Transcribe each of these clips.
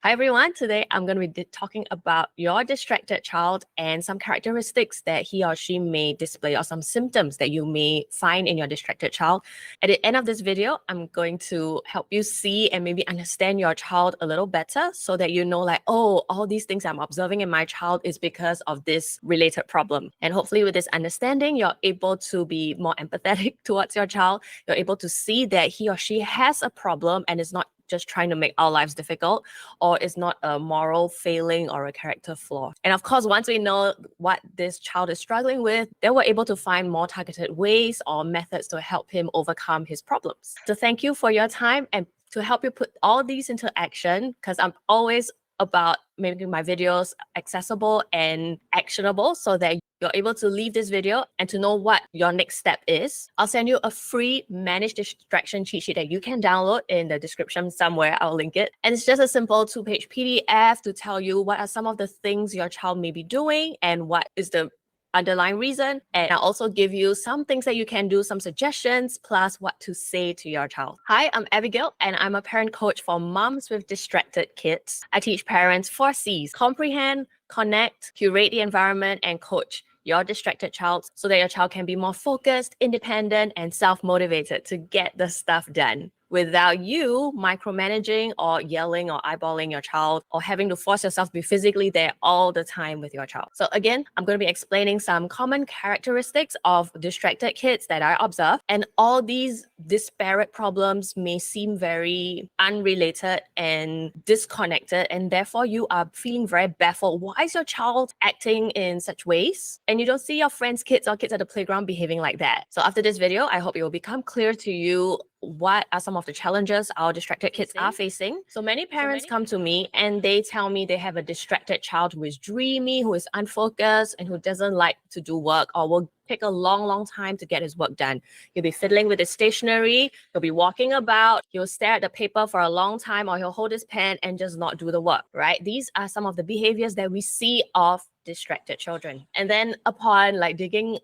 Hi everyone, today I'm going to be talking about your distracted child and some characteristics that he or she may display or some symptoms that you may find in your distracted child. At the end of this video, I'm going to help you see and maybe understand your child a little better so that you know like, oh, all these things I'm observing in my child is because of this related problem. And hopefully with this understanding, you're able to be more empathetic towards your child. You're able to see that he or she has a problem and is not just trying to make our lives difficult, or it's not a moral failing or a character flaw. And of course, once we know what this child is struggling with, then we're able to find more targeted ways or methods to help him overcome his problems. So thank you for your time and to help you put all these into action, because I'm always about making my videos accessible and actionable so that you're able to leave this video and to know what your next step is. I'll send you a free managed distraction cheat sheet that you can download in the description somewhere. I'll link it. And it's just a simple 2-page PDF to tell you what are some of the things your child may be doing and what is the underlying reason. And I'll also give you some things that you can do, some suggestions, plus what to say to your child. Hi, I'm Abigail, and I'm a parent coach for moms with distracted kids. I teach parents 4 C's: comprehend, connect, curate the environment, and coach your distracted child so that your child can be more focused, independent, and self-motivated to get the stuff done without you micromanaging or yelling or eyeballing your child or having to force yourself to be physically there all the time with your child. So again, I'm going to be explaining some common characteristics of distracted kids that I observe. And all these disparate problems may seem very unrelated and disconnected, and therefore you are feeling very baffled. Why is your child acting in such ways? And you don't see your friends' kids or kids at the playground behaving like that. So after this video, I hope it will become clear to you what are some of the challenges our distracted kids are facing. So many parents come to me and they tell me they have a distracted child who is dreamy, who is unfocused, and who doesn't like to do work or will take a long time to get his work done. He'll be fiddling with his stationery, he'll be walking about, he'll stare at the paper for a long time, or he'll hold his pen and just not do the work, right? These are some of the behaviors that we see of distracted children. And then upon like digging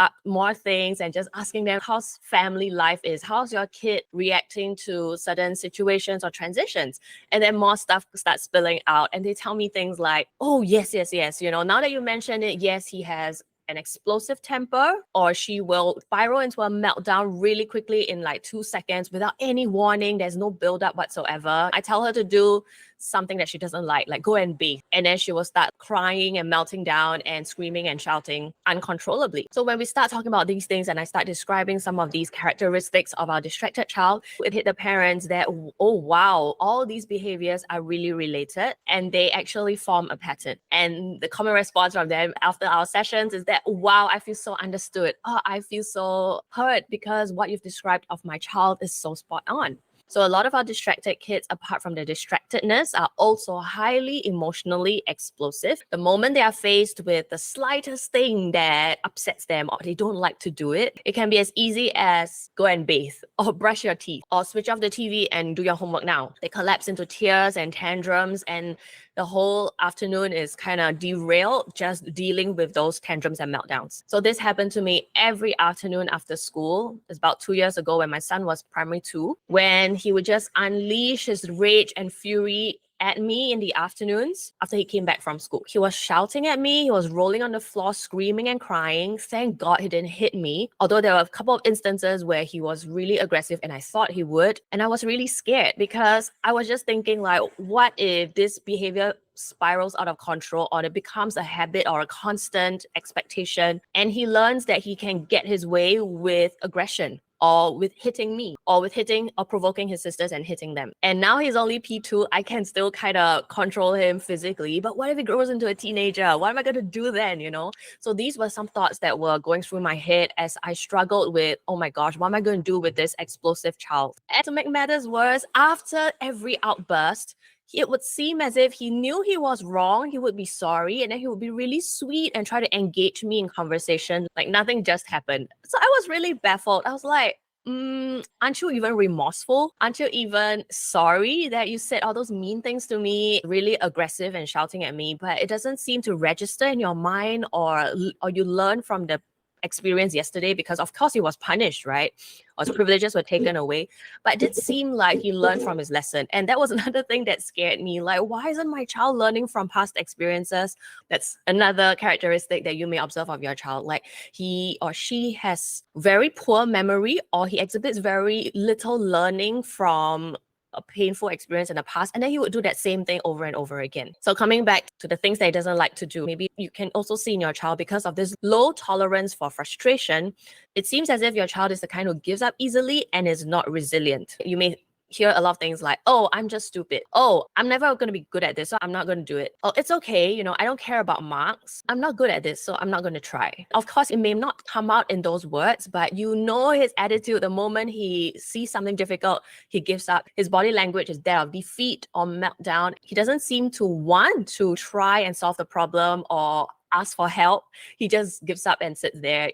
up more things and just asking them how's family life is, how's your kid reacting to certain situations or transitions, and then more stuff starts spilling out and they tell me things like, oh yes, you know, now that you mention it, yes, he has an explosive temper, or she will spiral into a meltdown really quickly in like 2 seconds without any warning. There's no build-up whatsoever. I tell her to do something that she doesn't like go and bathe, and then she will start crying and melting down and screaming and shouting uncontrollably. So when we start talking about these things and I start describing some of these characteristics of our distracted child, it hit the parents that, oh wow, all these behaviors are really related and they actually form a pattern. And the common response from them after our sessions is that, wow, I feel so understood. Oh, I feel so heard because what you've described of my child is so spot on. So a lot of our distracted kids, apart from their distractedness, are also highly emotionally explosive. The moment they are faced with the slightest thing that upsets them or they don't like to do it, it can be as easy as go and bathe or brush your teeth or switch off the TV and do your homework now. They collapse into tears and tantrums, and the whole afternoon is kind of derailed just dealing with those tantrums and meltdowns. So this happened to me every afternoon after school. It's about 2 years ago when my son was primary 2, when he would just unleash his rage and fury at me in the afternoons after he came back from school. He was shouting at me, he was rolling on the floor, screaming and crying. Thank God he didn't hit me, although there were a couple of instances where he was really aggressive and I thought he would. And I was really scared because I was just thinking like, what if this behavior spirals out of control or it becomes a habit or a constant expectation and he learns that he can get his way with aggression or with hitting me or with hitting or provoking his sisters and hitting them. And now he's only P2. I can still kind of control him physically, but what if he grows into a teenager? What am I going to do then, you know? So these were some thoughts that were going through my head as I struggled with, oh my gosh, what am I going to do with this explosive child? And to make matters worse, after every outburst, it would seem as if he knew he was wrong, he would be sorry, and then he would be really sweet and try to engage me in conversation like nothing just happened. So I was really baffled. I was like, aren't you even remorseful? Aren't you even sorry that you said all those mean things to me, really aggressive and shouting at me, but it doesn't seem to register in your mind or you learn from the experienced yesterday because of course he was punished, right? Or his privileges were taken away. But it did seem like he learned from his lesson. And that was another thing that scared me. Like, why isn't my child learning from past experiences? That's another characteristic that you may observe of your child. Like, he or she has very poor memory, or he exhibits very little learning from a painful experience in the past, and then he would do that same thing over and over again. So coming back to the things that he doesn't like to do, maybe you can also see in your child, because of this low tolerance for frustration, it seems as if your child is the kind who gives up easily and is not resilient. You may hear a lot of things like, oh, I'm just stupid. Oh, I'm never going to be good at this, so I'm not going to do it. Oh, it's okay, I don't care about marks. I'm not good at this, so I'm not going to try. Of course, it may not come out in those words, but his attitude the moment he sees something difficult, he gives up. His body language is that of defeat or meltdown. He doesn't seem to want to try and solve the problem or ask for help. He just gives up and sits there,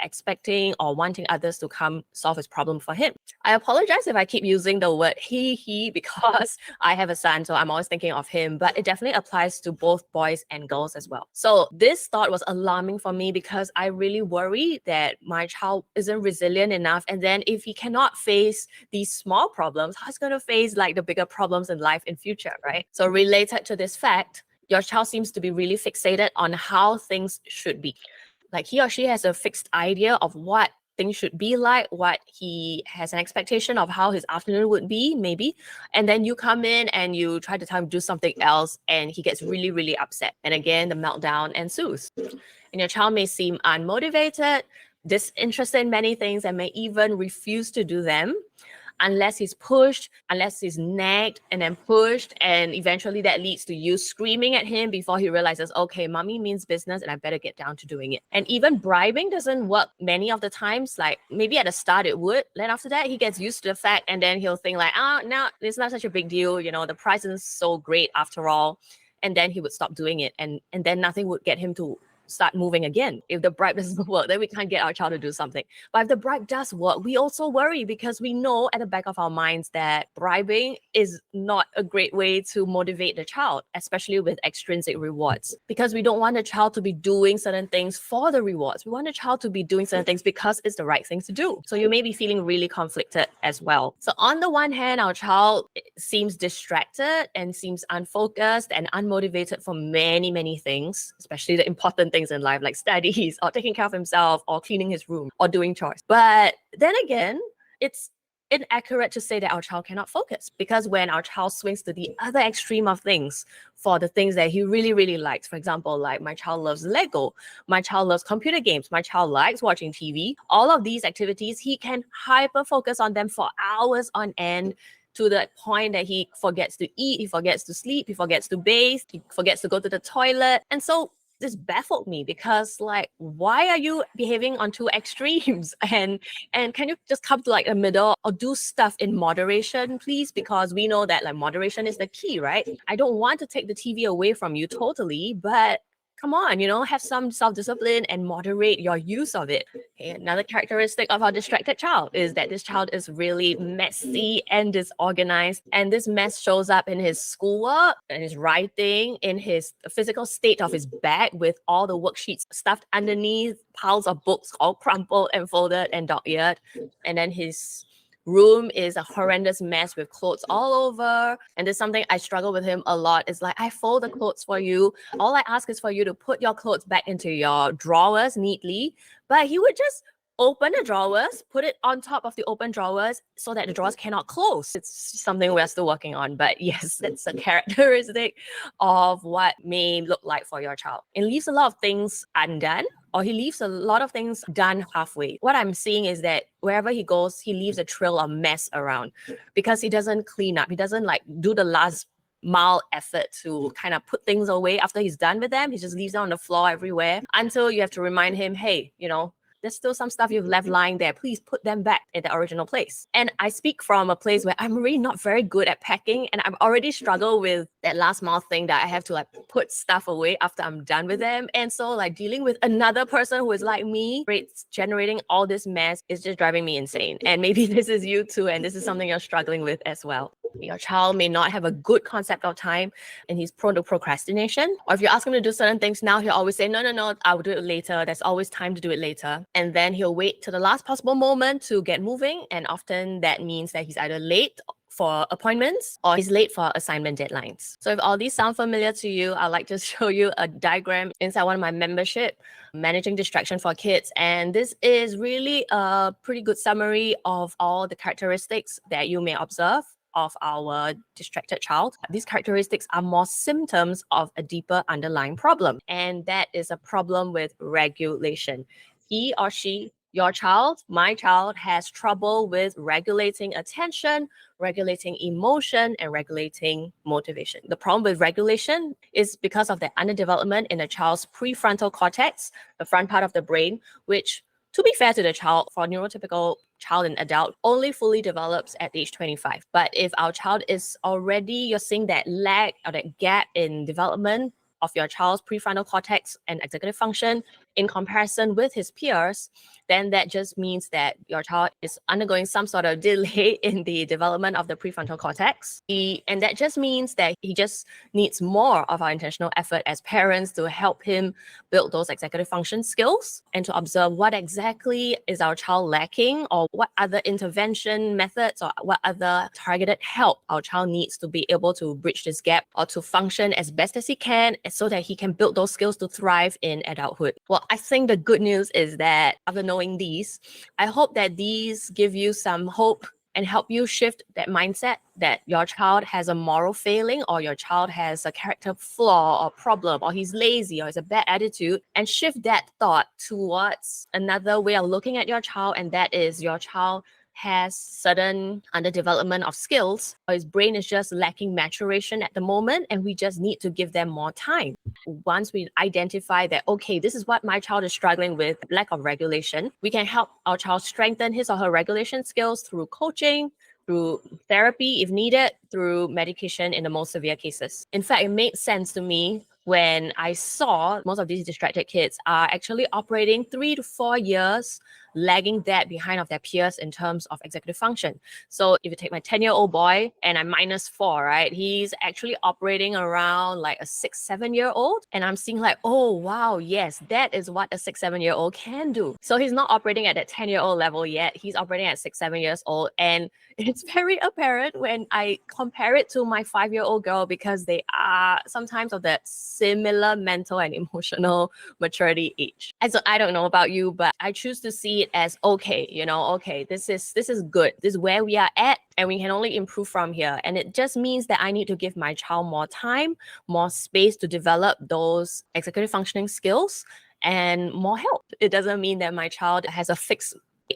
expecting or wanting others to come solve his problem for him. I apologize if I keep using the word he because I have a son, so I'm always thinking of him, but it definitely applies to both boys and girls as well. So this thought was alarming for me because I really worry that my child isn't resilient enough. And then if he cannot face these small problems, how's going to face like the bigger problems in life in future, right? So related to this fact, your child seems to be really fixated on how things should be. Like he or she has a fixed idea of what things should be like, what he has an expectation of how his afternoon would be, maybe. And then you come in and you try to tell him to do something else, and he gets really, really upset. And again, the meltdown ensues. And your child may seem unmotivated, disinterested in many things, and may even refuse to do them unless he's pushed, unless he's nagged and then pushed. And eventually that leads to you screaming at him before he realizes, okay, mommy means business and I better get down to doing it. And even bribing doesn't work many of the times. Like maybe at the start it would. Then after that, he gets used to the fact, and then he'll think like, now it's not such a big deal. The price isn't so great after all. And then he would stop doing it. And then nothing would get him to start moving again. If the bribe doesn't work, then we can't get our child to do something. But if the bribe does work, we also worry because we know at the back of our minds that bribing is not a great way to motivate the child, especially with extrinsic rewards, because we don't want the child to be doing certain things for the rewards. We want the child to be doing certain things because it's the right thing to do. So you may be feeling really conflicted as well. So on the one hand, our child seems distracted and seems unfocused and unmotivated for many, many things, especially the important things in life like studies or taking care of himself or cleaning his room or doing chores. But then again, it's inaccurate to say that our child cannot focus, because when our child swings to the other extreme of things for the things that he really, really likes, for example, like my child loves Lego, my child loves computer games, my child likes watching TV, all of these activities, he can hyper focus on them for hours on end, to the point that he forgets to eat, he forgets to sleep, he forgets to bathe, he forgets to go to the toilet. And so this baffled me because, like, why are you behaving on two extremes? And can you just come to like a middle or do stuff in moderation, please? Because we know that like moderation is the key, right? I don't want to take the TV away from you totally, but come on, have some self-discipline and moderate your use of it. Okay, another characteristic of our distracted child is that this child is really messy and disorganized. And this mess shows up in his schoolwork, in his writing, in his physical state of his bag with all the worksheets stuffed underneath, piles of books all crumpled and folded and dog-eared. And then his room is a horrendous mess with clothes all over. And there's something I struggle with him a lot. It's like, I fold the clothes for you. All I ask is for you to put your clothes back into your drawers neatly. But he would just open the drawers, put it on top of the open drawers so that the drawers cannot close. It's something we're still working on. But yes, that's a characteristic of what may look like for your child. It leaves a lot of things undone, or he leaves a lot of things done halfway. What I'm seeing is that wherever he goes, he leaves a trail of mess around because he doesn't clean up. He doesn't like do the last mile effort to kind of put things away after he's done with them. He just leaves them on the floor everywhere until you have to remind him, hey, there's still some stuff you've left lying there. Please put them back in the original place. And I speak from a place where I'm really not very good at packing, and I've already struggled with that last mile thing that I have to like put stuff away after I'm done with them. And so like dealing with another person who is like me, generating all this mess is just driving me insane. And maybe this is you too, and this is something you're struggling with as well. Your child may not have a good concept of time and he's prone to procrastination. Or if you ask him to do certain things now, he'll always say, no, I'll do it later. There's always time to do it later. And then he'll wait to the last possible moment to get moving. And often that means that he's either late for appointments or he's late for assignment deadlines. So if all these sound familiar to you, I'd like to show you a diagram inside one of my membership, Managing Distraction for Kids. And this is really a pretty good summary of all the characteristics that you may observe of our distracted child. These characteristics are more symptoms of a deeper underlying problem, and that is a problem with regulation. He or she, your child, my child, has trouble with regulating attention, regulating emotion, and regulating motivation. The problem with regulation is because of the underdevelopment in the child's prefrontal cortex, the front part of the brain, which, to be fair to the child, for neurotypical child and adult, only fully develops at age 25. But if our child is already, you're seeing that lag or that gap in development of your child's prefrontal cortex and executive function in comparison with his peers, then that just means that your child is undergoing some sort of delay in the development of the prefrontal cortex. And that just means that he just needs more of our intentional effort as parents to help him build those executive function skills and to observe what exactly is our child lacking, or what other intervention methods or what other targeted help our child needs to be able to bridge this gap or to function as best as he can so that he can build those skills to thrive in adulthood. Well, I think the good news is that after knowing these, I hope that these give you some hope and help you shift that mindset that your child has a moral failing or your child has a character flaw or problem or he's lazy or has a bad attitude, and shift that thought towards another way of looking at your child, and that is your child has sudden underdevelopment of skills, or his brain is just lacking maturation at the moment, and we just need to give them more time. Once we identify that, okay, this is what my child is struggling with, lack of regulation, we can help our child strengthen his or her regulation skills through coaching, through therapy if needed, through medication in the most severe cases. In fact, it made sense to me when I saw most of these distracted kids are actually operating 3 to 4 years lagging that behind of their peers in terms of executive function. So if you take my 10-year-old boy and I'm -4, right? He's actually operating around like a 6, 7-year-old. And I'm seeing like, oh, wow, yes, that is what a 6, 7-year-old can do. So he's not operating at that 10-year-old level yet. He's operating at 6, 7 years old. And it's very apparent when I compare it to my 5-year-old girl, because they are sometimes of that similar mental and emotional maturity age. And so I don't know about you, but I choose to see it as, okay, okay, this is good. This is where we are at, and we can only improve from here. And it just means that I need to give my child more time, more space to develop those executive functioning skills, and more help. It doesn't mean that my child has a fixed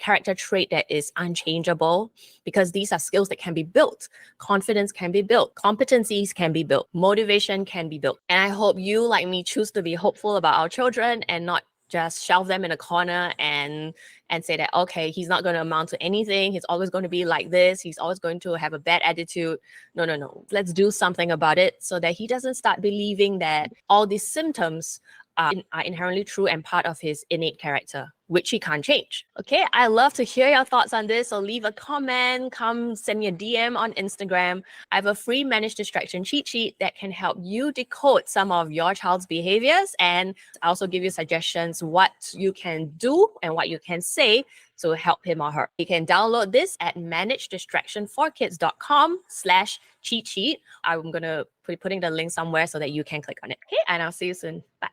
character trait that is unchangeable, because these are skills that can be built. Confidence can be built. Competencies can be built. Motivation can be built. And I hope you, like me, choose to be hopeful about our children and not just shelve them in a corner and say that, okay, he's not going to amount to anything. He's always going to be like this. He's always going to have a bad attitude. No. Let's do something about it so that he doesn't start believing that all these symptoms are inherently true and part of his innate character, which he can't change. Okay, I love to hear your thoughts on this. So leave a comment, come send me a DM on Instagram. I have a free managed distraction cheat sheet that can help you decode some of your child's behaviors, and I also give you suggestions what you can do and what you can say to help him or her. You can download this at managedistractionforkids.com/cheat sheet. I'm going to be putting the link somewhere so that you can click on it. Okay, and I'll see you soon. Bye.